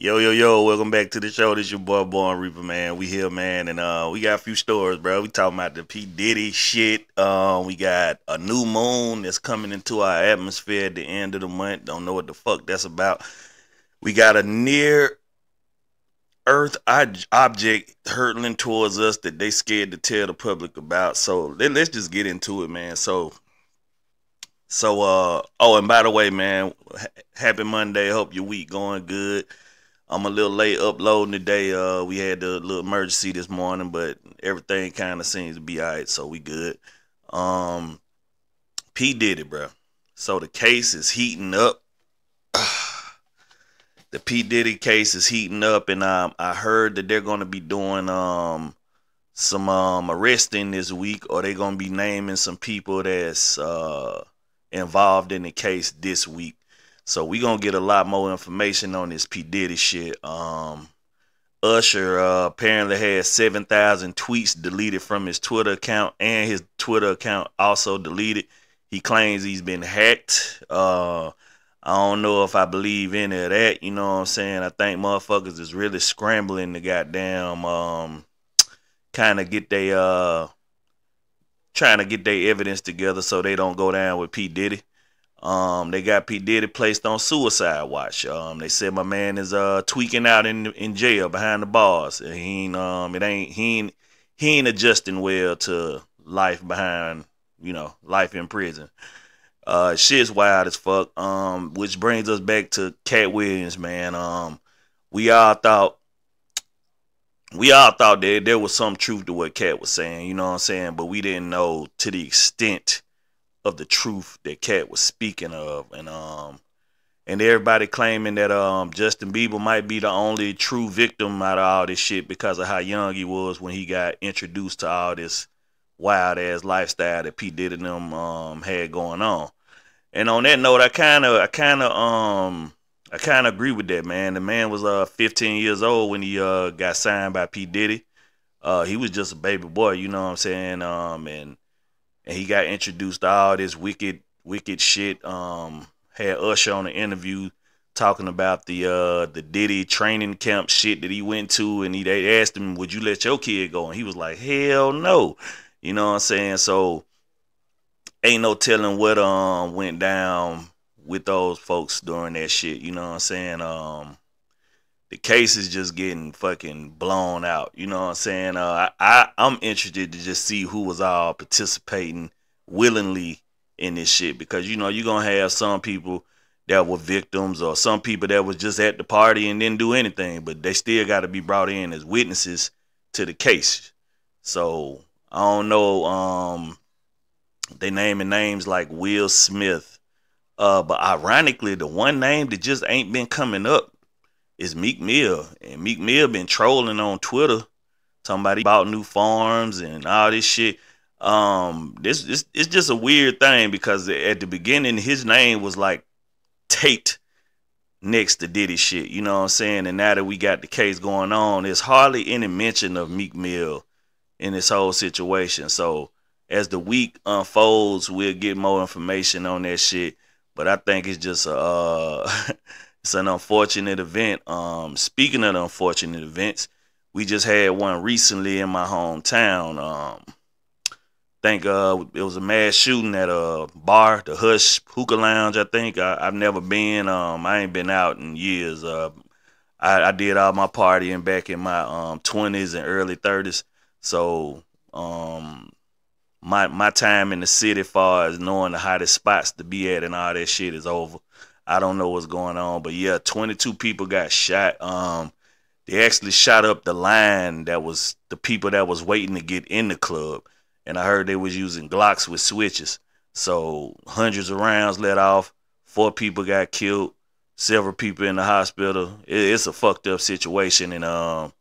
Yo, yo, yo, welcome back to the show. This your boy Born Reaper, man. We here, man, and we got a few stories, bro. We talking about the P. Diddy shit. We got a new moon that's coming into our atmosphere at the end of the month. Don't know what the fuck that's about. We got a near Earth object hurtling towards us that they scared to tell the public about. So let's just get into it, man. Oh, and by the way, man, happy Monday. Hope your week going good. I'm a little late uploading today. We had a little emergency this morning, but everything kind of seems to be alright, so we good. Um, P Diddy, bro. So the case is heating up. The P Diddy case is heating up, and I heard that they're gonna be doing some arresting this week, or they're gonna be naming some people that's involved in the case this week. So we gonna get a lot more information on this P Diddy shit. Usher apparently had 7,000 tweets deleted from his Twitter account, and his Twitter account also deleted. He claims he's been hacked. I don't know if I believe any of that. You know what I'm saying? I think motherfuckers is really scrambling to goddamn kind of get they trying to get their evidence together so they don't go down with P Diddy. They got P Diddy placed on suicide watch. They said my man is tweaking out in jail behind the bars. And he ain't adjusting well to life behind, life in prison. Shit's wild as fuck. Which brings us back to Cat Williams, man. We all thought that there was some truth to what Cat was saying, you know what I'm saying? But we didn't know to the extent of the truth that Cat was speaking of, and everybody claiming that Justin Bieber might be the only true victim out of all this shit because of how young he was when he got introduced to all this wild ass lifestyle that P Diddy and them had going on. And on that note, I kind of agree with that, man. The man was 15 years old when he got signed by P Diddy. He was just a baby boy, you know what I'm saying? And he got introduced to all this wicked shit. Had Usher on the interview talking about the Diddy training camp shit that he went to, and they asked him, "Would you let your kid go?" And he was like, "Hell no," you know what I'm saying? So ain't no telling what went down with those folks during that shit. You know what I'm saying? The case is just getting fucking blown out. You know what I'm saying? I'm interested to just see who was all participating willingly in this shit, because you're gonna have some people that were victims, or some people that was just at the party and didn't do anything, but they still got to be brought in as witnesses to the case. So I don't know. They naming names like Will Smith, but ironically, the one name that just ain't been coming up is Meek Mill. And Meek Mill been trolling on Twitter, talking about he bought new farms and all this shit. This it's just a weird thing, because at the beginning his name was like taped next to Diddy shit, you know what I'm saying? And now that we got the case going on, there's hardly any mention of Meek Mill in this whole situation. So as the week unfolds, we'll get more information on that shit. But I think it's just it's an unfortunate event. Speaking of the unfortunate events, we just had one recently in my hometown. Think it was a mass shooting at a bar, the Hush Hookah Lounge. I think I've never been. I ain't been out in years. I did all my partying back in my 20s and early 30s. So my time in the city, far as knowing the hottest spots to be at and all that shit, is over. I don't know what's going on, but yeah, 22 people got shot. They actually shot up the line that was the people that was waiting to get in the club, and I heard they was using Glocks with switches. So hundreds of rounds let off. 4 people got killed. Several people in the hospital. It's a fucked up situation, and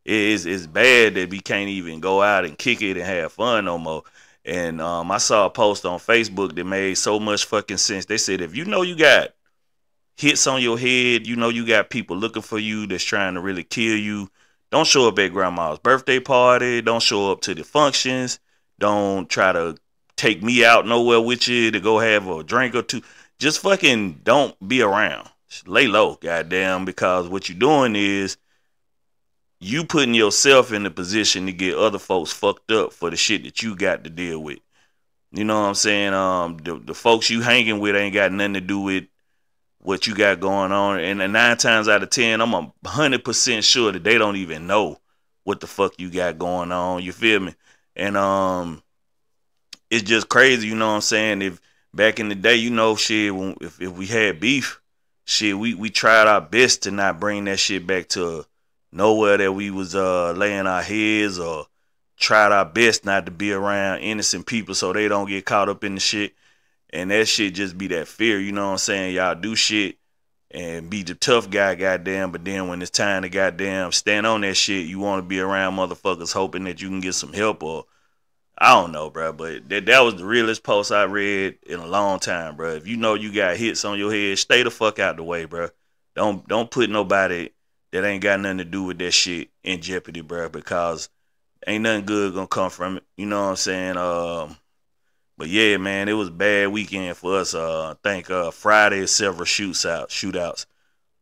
it's bad that we can't even go out and kick it and have fun no more. And I saw a post on Facebook that made so much fucking sense. They said, if you know you got hits on your head, you got people looking for you that's trying to really kill you, don't show up at grandma's birthday party. Don't show up to the functions. Don't try to take me out nowhere with you to go have a drink or two. Just fucking don't be around. lay low, goddamn, because what you doing is you putting yourself in the position to get other folks fucked up for the shit that you got to deal with. You know what I'm saying? The folks you hanging with ain't got nothing to do with what you got going on. And 9 times out of 10, I'm 100% sure that they don't even know what the fuck you got going on. You feel me? And it's just crazy, you know what I'm saying? If back in the day, you know, shit, if we had beef, shit, we tried our best to not bring that shit back to nowhere that we was laying our heads, or tried our best not to be around innocent people so they don't get caught up in the shit. And that shit just be that fear, you know what I'm saying? Y'all do shit and be the tough guy, goddamn, but then when it's time to goddamn stand on that shit, you want to be around motherfuckers hoping that you can get some help, or I don't know, bro. But that was the realest post I read in a long time, bro. If you know you got hits on your head, stay the fuck out the way, bro. Don't put nobody that ain't got nothing to do with that shit in jeopardy, bro, because ain't nothing good gonna come from it. You know what I'm saying? But yeah, man, it was a bad weekend for us. I think Friday several shootouts.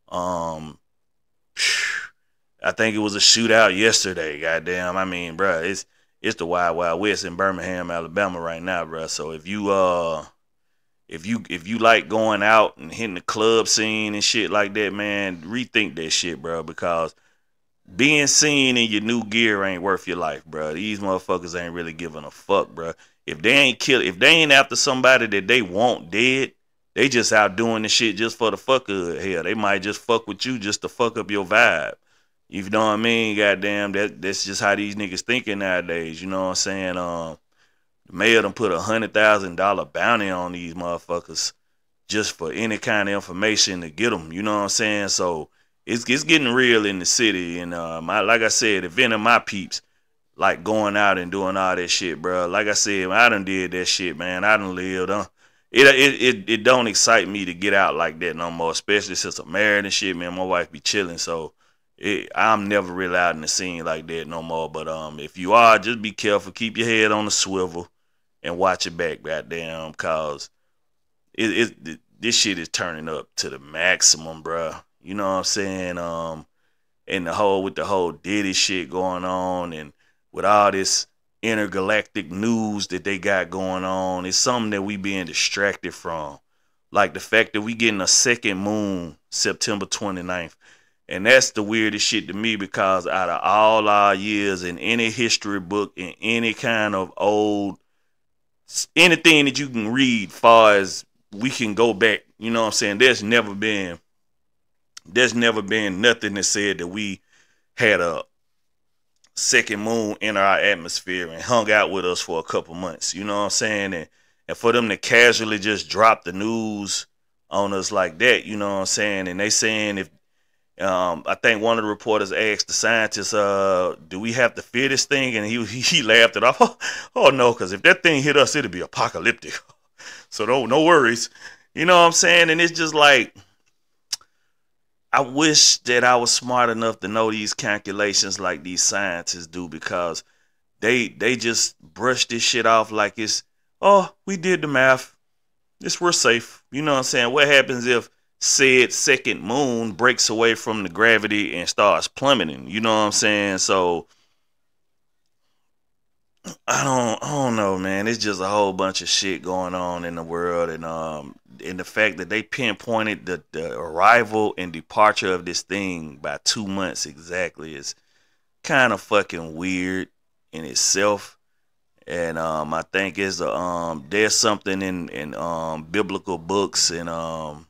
Um, I think it was a shootout yesterday. Goddamn, I mean, bro, it's the wild wild west in Birmingham, Alabama right now, bro. So if you like going out and hitting the club scene and shit like that, man, rethink that shit, bro, because being seen in your new gear ain't worth your life, bro. These motherfuckers ain't really giving a fuck, bro. If they ain't after somebody that they want dead, they just out doing the shit just for the fuck of it. Hell, they might just fuck with you just to fuck up your vibe. You know what I mean? Goddamn, that's just how these niggas thinking nowadays. You know what I'm saying? The mayor done put $100,000 bounty on these motherfuckers just for any kind of information to get them. You know what I'm saying? So it's getting real in the city. And like I said, if any of my peeps like going out and doing all that shit, bro. Like I said, I done did that shit, man. I done lived. It don't excite me to get out like that no more, especially since I'm married and shit, man. My wife be chilling, so I'm never really out in the scene like that no more. But if you are, just be careful. Keep your head on the swivel and watch it back, goddamn, cause this shit is turning up to the maximum, bro. You know what I'm saying? And with the whole diddy shit going on, and with all this intergalactic news that they got going on, it's something that we being distracted from. Like the fact that we getting a second moon September 29th. And that's the weirdest shit to me, because out of all our years in any history book, in any kind of old, anything that you can read, far as we can go back, you know what I'm saying? There's never been nothing that said that we had a second moon in our atmosphere and hung out with us for a couple months. You know what I'm saying? And for them to casually just drop the news on us like that, you know what I'm saying? And they saying if I think one of the reporters asked the scientists, do we have to fear this thing? And he laughed it off. Oh no, because if that thing hit us, it'd be apocalyptic. So no worries. You know what I'm saying? And it's just like, I wish that I was smart enough to know these calculations like these scientists do, because they just brush this shit off like it's, oh, we did the math. We're safe. You know what I'm saying? What happens if said second moon breaks away from the gravity and starts plummeting? You know what I'm saying? So I don't know, man. It's just a whole bunch of shit going on in the world, and the fact that they pinpointed the arrival and departure of this thing by 2 months exactly is kind of fucking weird in itself. And I think there's something in biblical books and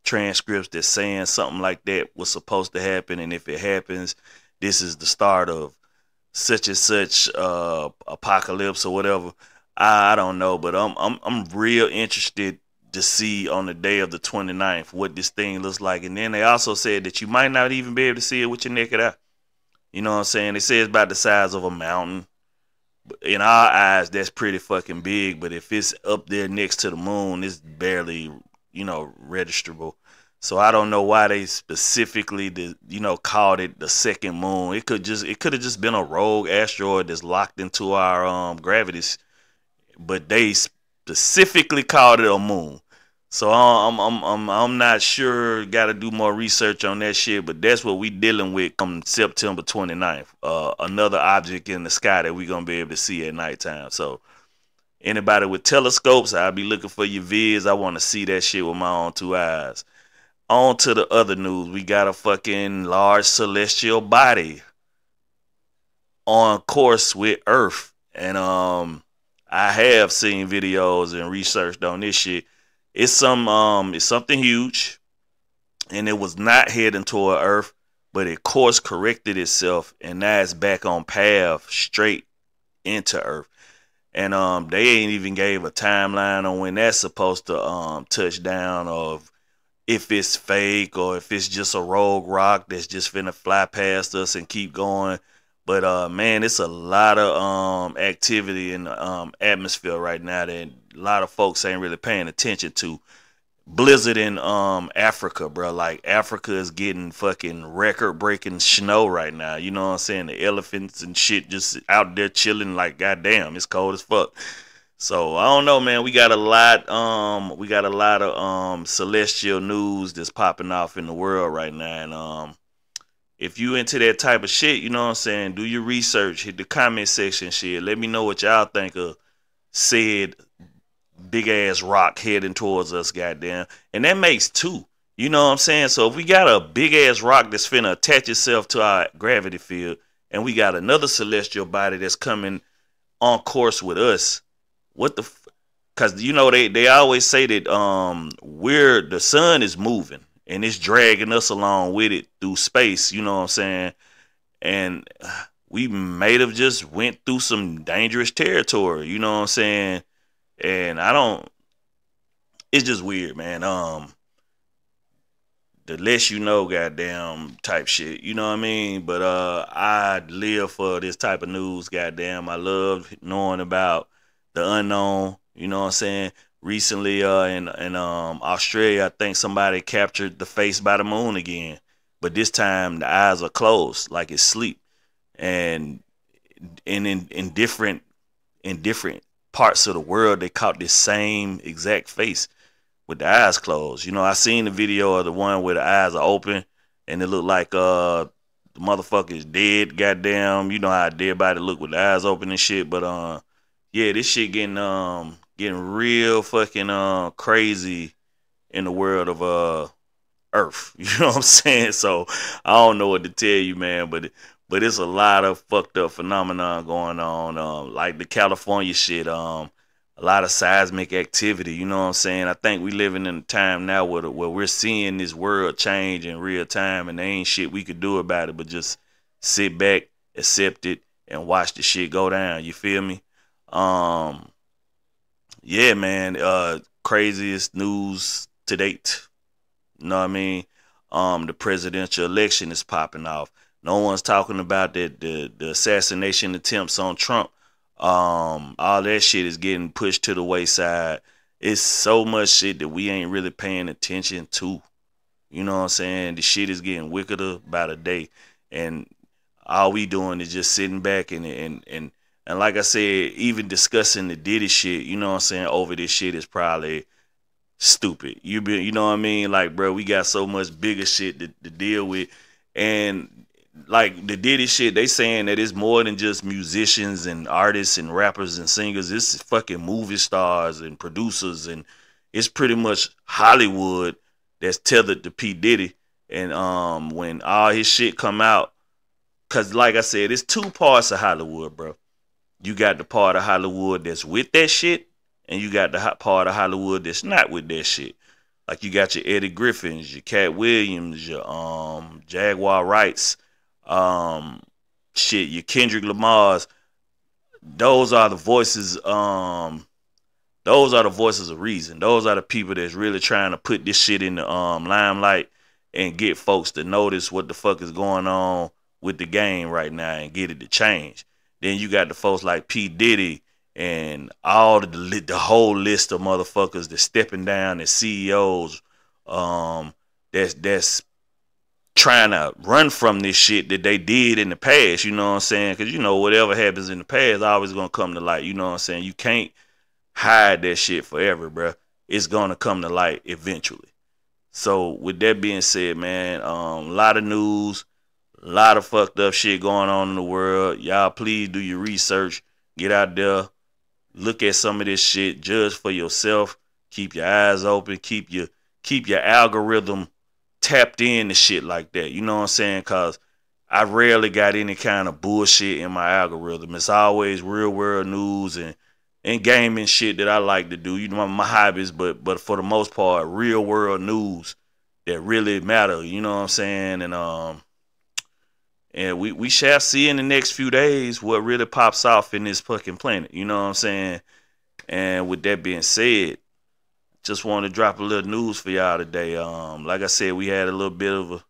transcripts that's saying something like that was supposed to happen, and if it happens, this is the start of such and such apocalypse or whatever. I don't know, but I'm real interested to see on the day of the 29th what this thing looks like. And then they also said that you might not even be able to see it with your naked eye. You know what I'm saying? They say it's about the size of a mountain. In our eyes, that's pretty fucking big, but if it's up there next to the moon, it's barely, registrable. So I don't know why they specifically, called it the second moon. It could have just been a rogue asteroid that's locked into our gravities, but they specifically called it a moon. So I'm not sure. Got to do more research on that shit. But that's what we dealing with come September 29th. Another object in the sky that we gonna be able to see at nighttime. So anybody with telescopes, I'll be looking for your vids. I want to see that shit with my own two eyes. On to the other news. We got a fucking large celestial body on course with Earth, and I have seen videos and researched on this shit. It's something huge, and it was not heading toward Earth, but it course corrected itself, and now it's back on path straight into Earth. And they ain't even gave a timeline on when that's supposed to touch down, or if it's fake, or if it's just a rogue rock that's just finna fly past us and keep going. But man, it's a lot of activity in the atmosphere right now that a lot of folks ain't really paying attention to. Blizzard in Africa, bro. Like, Africa is getting fucking record breaking snow right now. You know what I'm saying? The elephants and shit just out there chilling, like, goddamn, it's cold as fuck. So I don't know, man. We got a lot of celestial news that's popping off in the world right now. And if you into that type of shit, you know what I'm saying, do your research, hit the comment section, shit. Let me know what y'all think of said big ass rock heading towards us, goddamn. And that makes two. You know what I'm saying? So if we got a big ass rock that's finna attach itself to our gravity field, and we got another celestial body that's coming on course with us, what the because you know they always say that the sun is moving and it's dragging us along with it through space, you know what I'm saying? And we may have just went through some dangerous territory, you know what I'm saying? And I don't, it's just weird, man. The less you know, goddamn, type shit, you know what I mean? But I live for this type of news, goddamn. I love knowing about the unknown, you know what I'm saying? Recently in Australia, I think somebody captured the face by the moon again, but this time the eyes are closed like it's sleep. And in different parts of the world, they caught this same exact face with the eyes closed. You know, I seen the video of the one where the eyes are open and it looked like the motherfucker is dead, goddamn. You know how a dead body look with the eyes open and shit. But yeah, this shit getting real fucking crazy in the world of Earth. You know what I'm saying? So I don't know what to tell you, man, but it's a lot of fucked up phenomenon going on. Like the California shit, a lot of seismic activity, you know what I'm saying? I think we living in a time now where we're seeing this world change in real time, and there ain't shit we could do about it but just sit back, accept it, and watch the shit go down. You feel me? Yeah, man, craziest news to date. You know what I mean? The presidential election is popping off. No one's talking about the assassination attempts on Trump. All that shit is getting pushed to the wayside. It's so much shit that we ain't really paying attention to. You know what I'm saying? The shit is getting wickeder by the day, and all we doing is just sitting back and like I said, even discussing the Diddy shit. You know what I'm saying? Over this shit is probably stupid. You know what I mean? Like, bro, we got so much bigger shit to deal with, and like the Diddy shit, they saying that it's more than just musicians and artists and rappers and singers. It's fucking movie stars and producers, and it's pretty much Hollywood that's tethered to P Diddy. And when all his shit come out, cause like I said, it's two parts of Hollywood, bro. You got the part of Hollywood that's with that shit, and you got the part of Hollywood that's not with that shit. Like you got your Eddie Griffins, your Cat Williams, your Jaguar Wrights, shit, your Kendrick Lamar's. Those are the voices. Those are the voices of reason. Those are the people that's really trying to put this shit in the limelight and get folks to notice what the fuck is going on with the game right now and get it to change. Then you got the folks like P Diddy and all the whole list of motherfuckers that's stepping down as CEOs. That's trying to run from this shit that they did in the past, you know what I'm saying? Because, you know, whatever happens in the past always going to come to light, you know what I'm saying? You can't hide that shit forever, bro. it's gonna come to light eventually. So with that being said, man, a lot of news, a lot of fucked up shit going on in the world. Y'all please do your research. Get out there, look at some of this shit, judge for yourself. Keep your eyes open. Keep your algorithm tapped in to shit like that. You know what I'm saying? Cause I rarely got any kind of bullshit in my algorithm. It's always real world news and gaming shit that I like to do. You know my hobbies, but for the most part, real world news that really matter. You know what I'm saying? And we shall see in the next few days what really pops off in this fucking planet. You know what I'm saying? And with that being said, just want to drop a little news for y'all today. Like I said, we had a little bit of a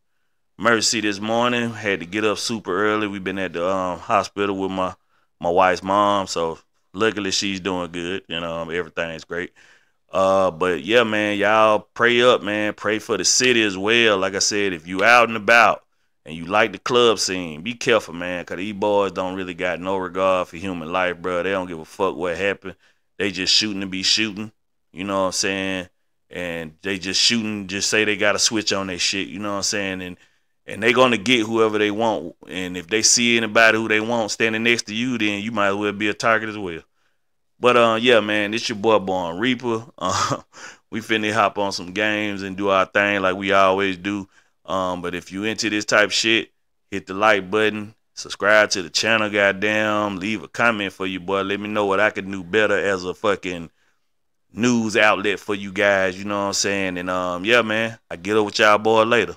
emergency this morning. Had to get up super early. We've been at the hospital with my wife's mom, so luckily she's doing good. You know, everything's great. But yeah, man, y'all pray up, man. Pray for the city as well. Like I said, if you out and about and you like the club scene, be careful, man, cause these boys don't really got no regard for human life, bro. They don't give a fuck what happened. They just shooting to be shooting. You know what I'm saying? And they just shooting, just say they got a switch on their shit. You know what I'm saying? And they gonna get whoever they want. And if they see anybody who they want standing next to you, then you might as well be a target as well. But yeah, man, it's your boy Born Reaper. We finna hop on some games and do our thing like we always do. But if you into this type shit, hit the like button, subscribe to the channel, goddamn, leave a comment for you, boy. Let me know what I can do better as a fucking news outlet for you guys. You know what I'm saying? And yeah, man, I get up with y'all boy later.